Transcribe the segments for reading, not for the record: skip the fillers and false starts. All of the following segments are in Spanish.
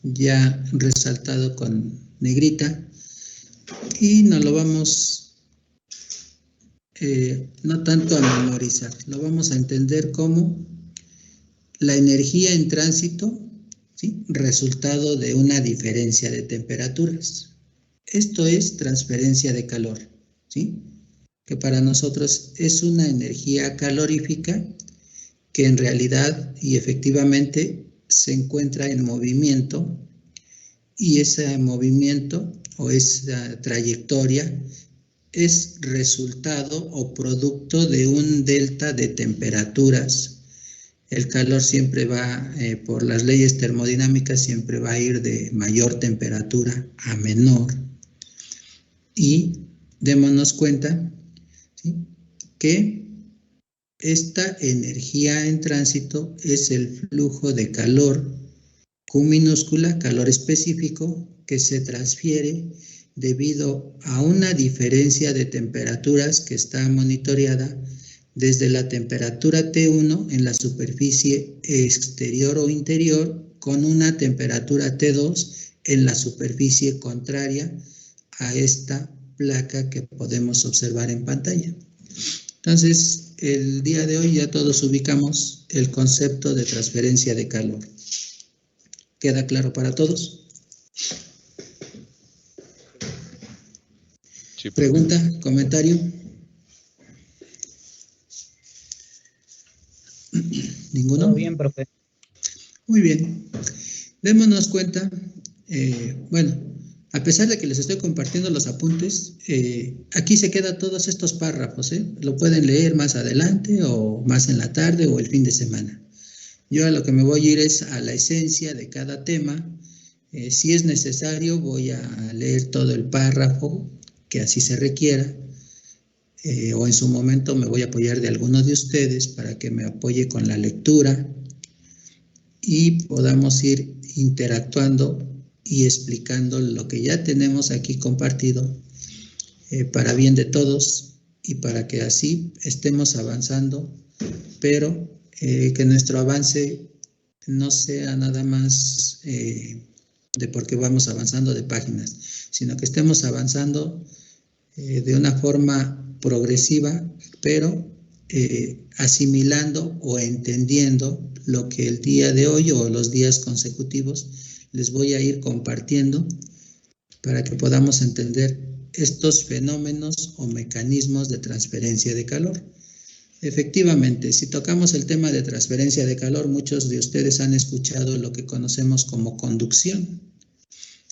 ya resaltado con negrita, y nos lo vamos no tanto a memorizar, lo vamos a entender como la energía en tránsito, ¿sí?, resultado de una diferencia de temperaturas. Esto es transferencia de calor, ¿sí?, que para nosotros es una energía calorífica que en realidad y efectivamente se encuentra en movimiento, y ese movimiento o esa trayectoria es resultado o producto de un delta de temperaturas. El calor siempre va, por las leyes termodinámicas, siempre va a ir de mayor temperatura a menor. Y démonos cuenta, ¿sí?, que esta energía en tránsito es el flujo de calor Q minúscula, calor específico, que se transfiere debido a una diferencia de temperaturas que está monitoreada desde la temperatura T1 en la superficie exterior o interior con una temperatura T2 en la superficie contraria a esta placa que podemos observar en pantalla. Entonces, el día de hoy ya todos ubicamos el concepto de transferencia de calor. ¿Queda claro para todos? Sí. ¿Pregunta? ¿Comentario? ¿Ninguno? Todo bien, profe. Muy bien. Démonos cuenta, bueno, a pesar de que les estoy compartiendo los apuntes, aquí se quedan todos estos párrafos, lo pueden leer más adelante o más en la tarde o el fin de semana. Yo a lo que me voy a ir es a la esencia de cada tema. Si es necesario, voy a leer todo el párrafo que así se requiera, o en su momento me voy a apoyar de alguno de ustedes para que me apoye con la lectura y podamos ir interactuando y explicando lo que ya tenemos aquí compartido, para bien de todos y para que así estemos avanzando, pero que nuestro avance no sea nada más de porque vamos avanzando de páginas, sino que estemos avanzando de una forma progresiva, pero asimilando o entendiendo lo que el día de hoy o los días consecutivos les voy a ir compartiendo para que podamos entender estos fenómenos o mecanismos de transferencia de calor. Efectivamente, si tocamos el tema de transferencia de calor, muchos de ustedes han escuchado lo que conocemos como conducción,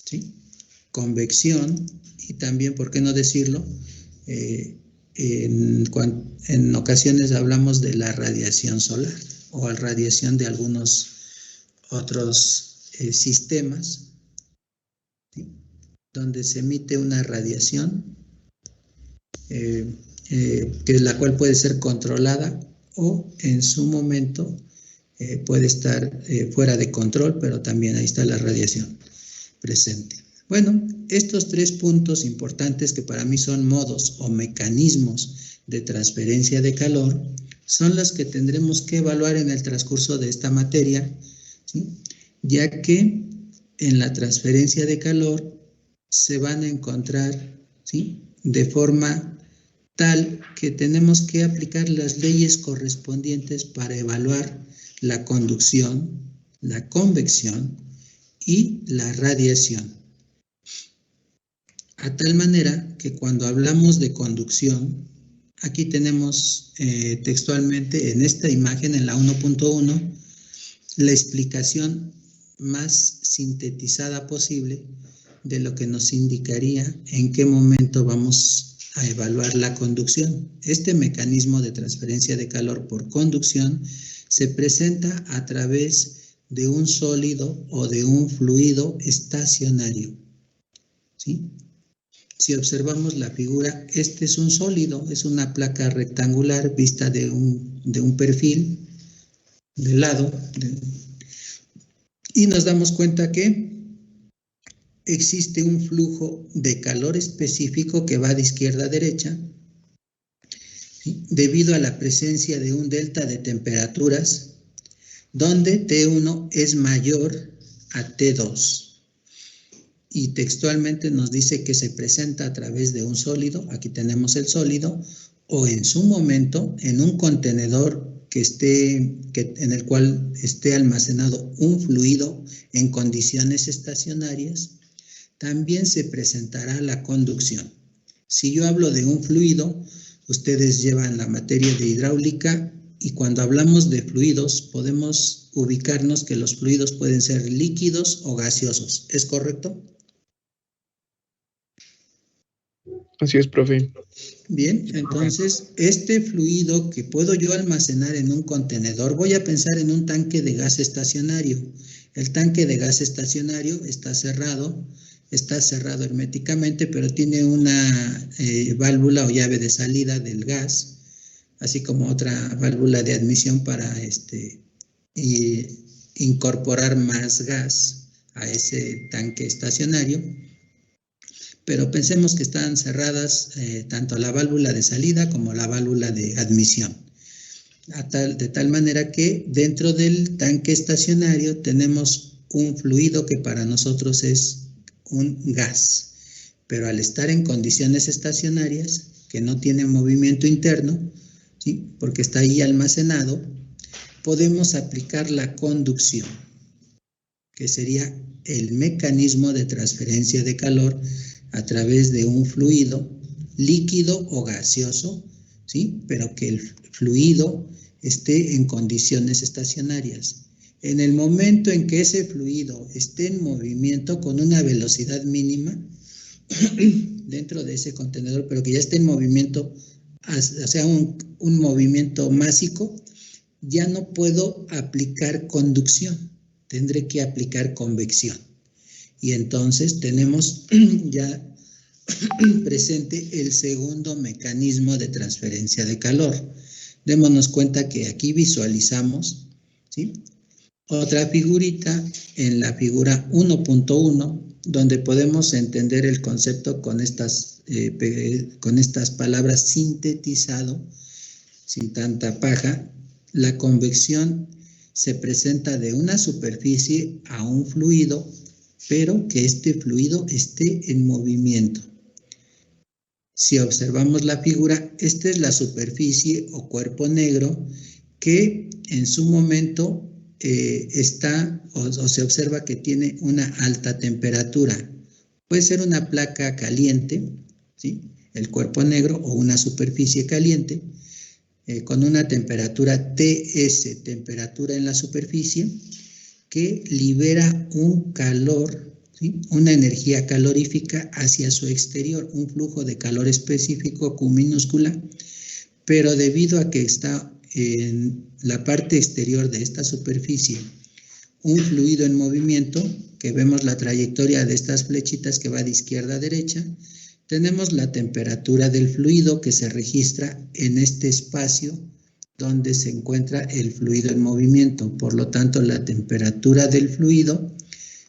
¿sí?, convección y también, ¿por qué no decirlo?, en ocasiones hablamos de la radiación solar o radiación de algunos otros sistemas, ¿sí?, donde se emite una radiación que la cual puede ser controlada o en su momento puede estar fuera de control, pero también ahí está la radiación presente. Bueno, estos tres puntos importantes que para mí son modos o mecanismos de transferencia de calor son los que tendremos que evaluar en el transcurso de esta materia, ¿sí?, ya que en la transferencia de calor se van a encontrar, ¿sí?, de forma tal que tenemos que aplicar las leyes correspondientes para evaluar la conducción, la convección y la radiación. A tal manera que cuando hablamos de conducción, aquí tenemos textualmente en esta imagen, en la 1.1, la explicación más sintetizada posible de lo que nos indicaría en qué momento vamos a evaluar la conducción. Este mecanismo de transferencia de calor por conducción se presenta a través de un sólido o de un fluido estacionario, ¿sí? Si observamos la figura, este es un sólido, es una placa rectangular vista de un perfil de lado, y nos damos cuenta que existe un flujo de calor específico que va de izquierda a derecha, ¿sí?, debido a la presencia de un delta de temperaturas donde T1 es mayor a T2. Y textualmente nos dice que se presenta a través de un sólido, aquí tenemos el sólido, o en su momento en un contenedor en el cual esté almacenado un fluido en condiciones estacionarias, también se presentará la conducción. Si yo hablo de un fluido, ustedes llevan la materia de hidráulica y cuando hablamos de fluidos podemos ubicarnos que los fluidos pueden ser líquidos o gaseosos. ¿Es correcto? Así es, profe. Bien, entonces este fluido que puedo yo almacenar en un contenedor, voy a pensar en un tanque de gas estacionario. El tanque de gas estacionario está cerrado herméticamente, pero tiene una válvula o llave de salida del gas, así como otra válvula de admisión para incorporar más gas a ese tanque estacionario. Pero pensemos que están cerradas tanto la válvula de salida como la válvula de admisión. De tal manera que dentro del tanque estacionario tenemos un fluido que para nosotros es un gas. Pero al estar en condiciones estacionarias, que no tiene movimiento interno, ¿sí? Porque está ahí almacenado, podemos aplicar la conducción, que sería el mecanismo de transferencia de calor a través de un fluido líquido o gaseoso, ¿sí? Pero que el fluido esté en condiciones estacionarias. En el momento en que ese fluido esté en movimiento con una velocidad mínima dentro de ese contenedor, pero que ya esté en movimiento, o sea, un movimiento másico, ya no puedo aplicar conducción, tendré que aplicar convección. Y entonces tenemos ya presente el segundo mecanismo de transferencia de calor. Démonos cuenta que aquí visualizamos, ¿sí?, otra figurita en la figura 1.1, donde podemos entender el concepto con estas palabras sintetizado, sin tanta paja. La convección se presenta de una superficie a un fluido, pero que este fluido esté en movimiento. Si observamos la figura, esta es la superficie o cuerpo negro que en su momento está o se observa que tiene una alta temperatura. Puede ser una placa caliente, ¿sí?, el cuerpo negro, o una superficie caliente con una temperatura TS, temperatura en la superficie, que libera un calor, ¿sí?, una energía calorífica hacia su exterior, un flujo de calor específico Q minúscula, pero debido a que está en la parte exterior de esta superficie un fluido en movimiento, que vemos la trayectoria de estas flechitas que va de izquierda a derecha, tenemos la temperatura del fluido que se registra en este espacio donde se encuentra el fluido en movimiento. Por lo tanto, la temperatura del fluido,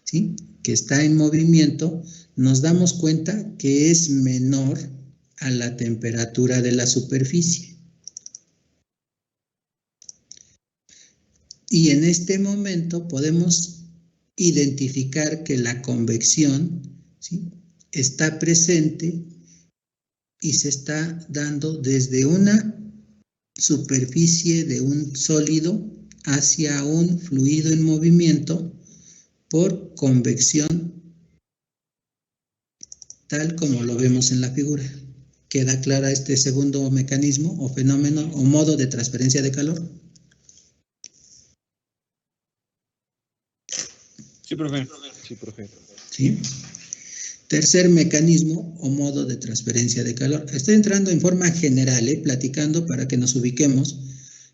¿sí?, que está en movimiento, nos damos cuenta que es menor a la temperatura de la superficie. Y en este momento podemos identificar que la convección, ¿sí?, está presente y se está dando desde una superficie de un sólido hacia un fluido en movimiento por convección, tal como lo vemos en la figura. ¿Queda clara este segundo mecanismo o fenómeno o modo de transferencia de calor? Sí, profe. Sí, profe. ¿Sí? Tercer mecanismo o modo de transferencia de calor. Estoy entrando en forma general, platicando para que nos ubiquemos,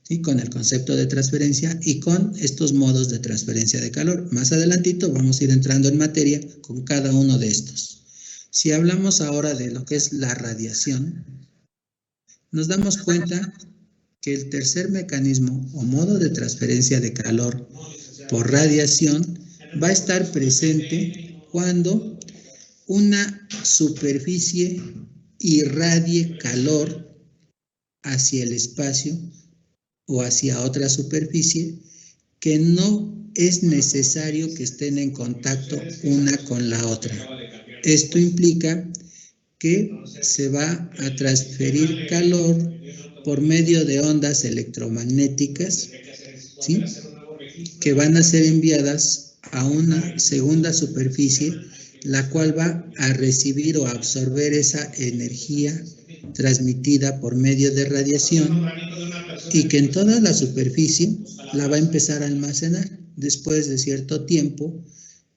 ¿sí?, con el concepto de transferencia y con estos modos de transferencia de calor. Más adelantito vamos a ir entrando en materia con cada uno de estos. Si hablamos ahora de lo que es la radiación, nos damos cuenta que el tercer mecanismo o modo de transferencia de calor por radiación va a estar presente cuando una superficie irradie calor hacia el espacio o hacia otra superficie que no es necesario que estén en contacto una con la otra. Esto implica que se va a transferir calor por medio de ondas electromagnéticas, ¿sí?, que van a ser enviadas a una segunda superficie, la cual va a recibir o absorber esa energía transmitida por medio de radiación y que en toda la superficie la va a empezar a almacenar. Después de cierto tiempo,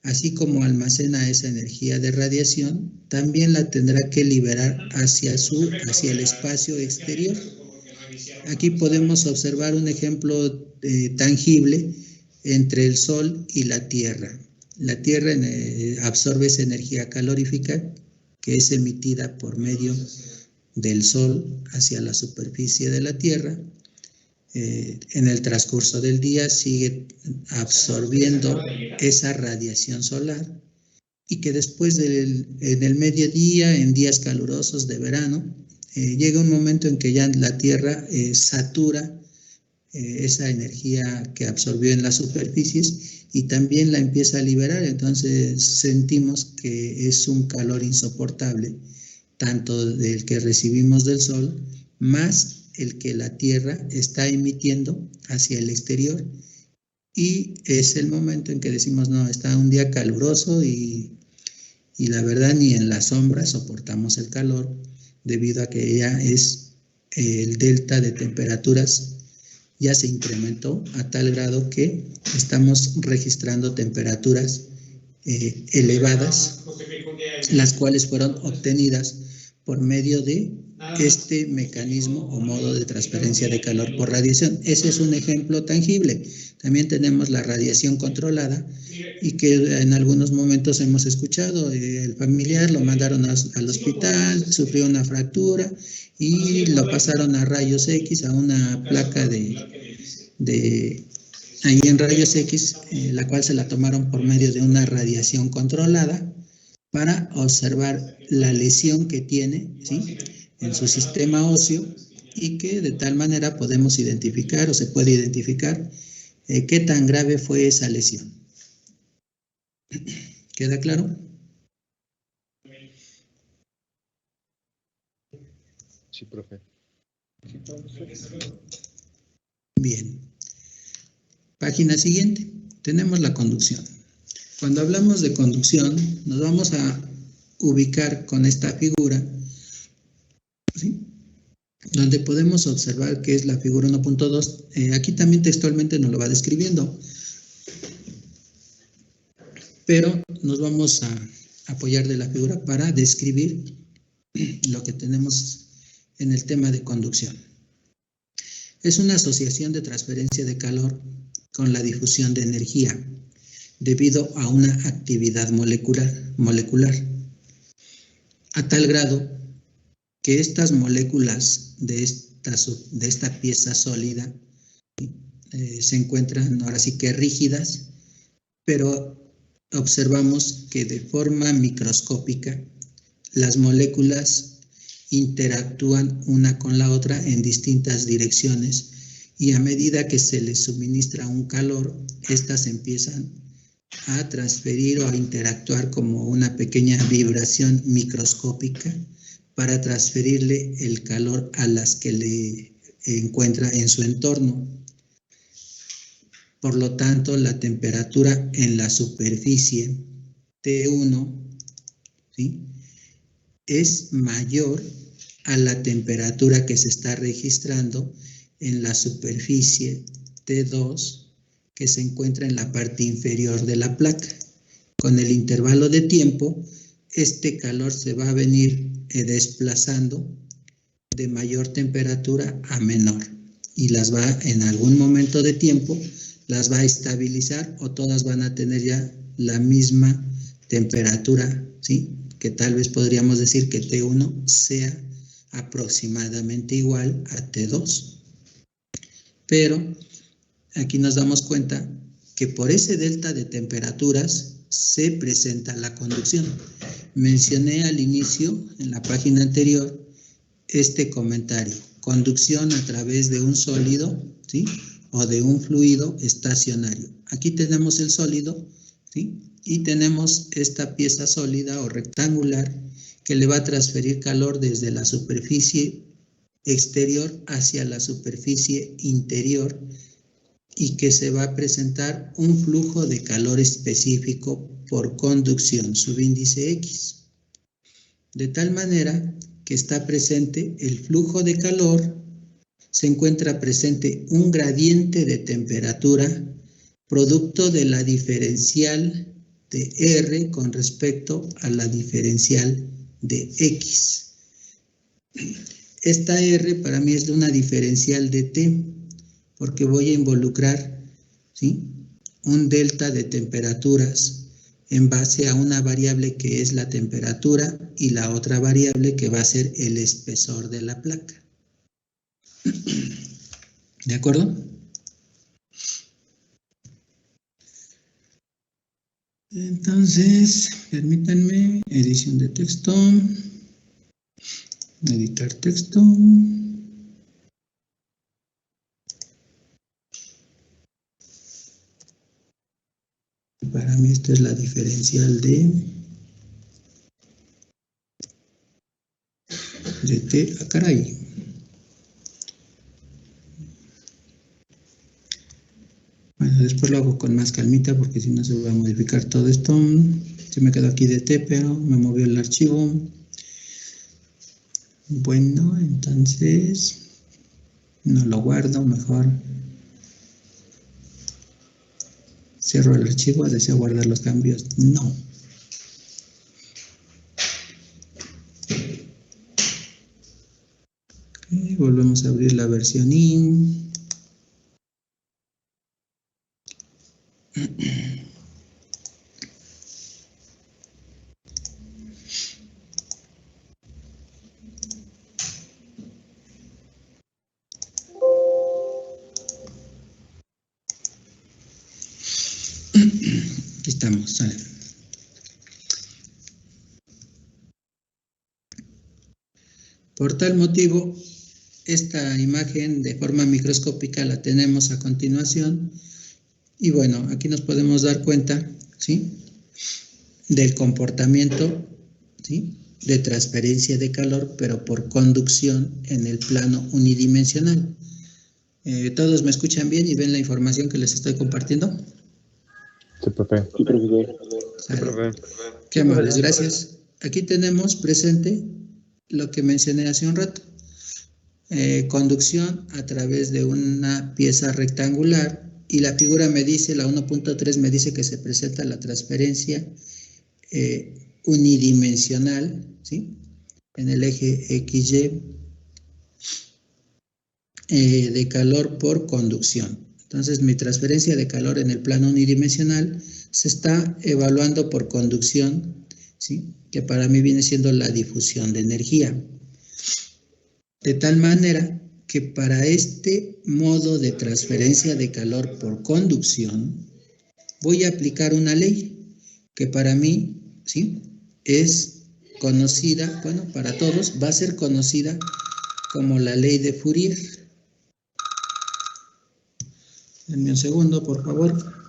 así como almacena esa energía de radiación, también la tendrá que liberar hacia el espacio exterior. Aquí podemos observar un ejemplo tangible entre el Sol y la Tierra. La Tierra absorbe esa energía calorífica que es emitida por medio del Sol hacia la superficie de la Tierra. En el transcurso del día sigue absorbiendo esa radiación solar y que después en el mediodía, en días calurosos de verano, llega un momento en que ya la Tierra satura esa energía que absorbió en las superficies y también la empieza a liberar. Entonces sentimos que es un calor insoportable, tanto del que recibimos del Sol, más el que la Tierra está emitiendo hacia el exterior. Y es el momento en que decimos, no, está un día caluroso y la verdad ni en la sombra soportamos el calor, debido a que ya el delta de temperaturas ya se incrementó a tal grado que estamos registrando temperaturas elevadas, las cuales fueron obtenidas por medio de este mecanismo o modo de transferencia de calor por radiación. Ese es un ejemplo tangible. También tenemos la radiación controlada y que en algunos momentos hemos escuchado, el familiar lo mandaron al hospital, sufrió una fractura y lo pasaron a rayos X, a una placa ahí en rayos X, la cual se la tomaron por medio de una radiación controlada para observar la lesión que tiene, ¿sí?, en su sistema óseo, y que de tal manera podemos identificar o se puede identificar qué tan grave fue esa lesión. ¿Queda claro? Sí, profe. Bien. Página siguiente. Tenemos la conducción. Cuando hablamos de conducción, nos vamos a ubicar con esta figura, ¿sí?, donde podemos observar que es la figura 1.2. Aquí también textualmente nos lo va describiendo, pero nos vamos a apoyar de la figura para describir lo que tenemos en el tema de conducción. Es una asociación de transferencia de calor con la difusión de energía debido a una actividad molecular, a tal grado que estas moléculas de esta pieza sólida se encuentran ahora sí que rígidas, pero observamos que de forma microscópica las moléculas interactúan una con la otra en distintas direcciones y a medida que se les suministra un calor, estas empiezan a transferir o a interactuar como una pequeña vibración microscópica para transferirle el calor a las que le encuentra en su entorno. Por lo tanto, la temperatura en la superficie T1, ¿sí?, es mayor a la temperatura que se está registrando en la superficie T2, que se encuentra en la parte inferior de la placa. Con el intervalo de tiempo, este calor se va a venir desplazando de mayor temperatura a menor y las va, en algún momento de tiempo, las va a estabilizar o todas van a tener ya la misma temperatura, ¿sí?, que tal vez podríamos decir que T1 sea aproximadamente igual a T2. Pero aquí nos damos cuenta que por ese delta de temperaturas se presenta la conducción. Mencioné al inicio, en la página anterior, este comentario: conducción a través de un sólido, ¿sí?, o de un fluido estacionario. aquí tenemos el sólido, ¿sí? Y tenemos esta pieza sólida o rectangular que le va a transferir calor desde la superficie exterior hacia la superficie interior y que se va a presentar un flujo de calor específico por conducción, subíndice X. De tal manera que está presente el flujo de calor, se encuentra presente un gradiente de temperatura producto de la diferencial de R con respecto a la diferencial de X. Esta R para mí es de una diferencial de T, porque voy a involucrar, ¿sí?, un delta de temperaturas en base a una variable que es la temperatura y la otra variable que va a ser el espesor de la placa. ¿De acuerdo? Entonces, permítanme, edición de texto, editar texto. Para mí esta es la diferencial de T. ¡Ah, caray! Bueno, después lo hago con más calmita porque si no se va a modificar todo esto. Se me quedó aquí de T, pero me movió el archivo. Bueno, entonces no lo guardo, mejor cierro el archivo. ¿Deseo guardar los cambios? No. Okay, volvemos a abrir la versión IN. Aquí estamos, sale. Por tal motivo, esta imagen de forma microscópica la tenemos a continuación y bueno, aquí nos podemos dar cuenta, ¿sí?, del comportamiento, ¿sí?, de transferencia de calor, pero por conducción en el plano unidimensional. ¿Todos me escuchan bien y ven la información que les estoy compartiendo? Sí, profe. Sí, profesor. Sí, profe. Qué amables, gracias. Aquí tenemos presente lo que mencioné hace un rato. Conducción a través de una pieza rectangular y la figura me dice, la 1.3 me dice que se presenta la transferencia unidimensional, ¿sí?, en el eje XY de calor por conducción. Entonces mi transferencia de calor en el plano unidimensional se está evaluando por conducción, ¿sí?, que para mí viene siendo la difusión de energía. De tal manera que para este modo de transferencia de calor por conducción voy a aplicar una ley que para mí, ¿sí?, es conocida, bueno, para todos va a ser conocida como la ley de Fourier. Denme un segundo, por favor.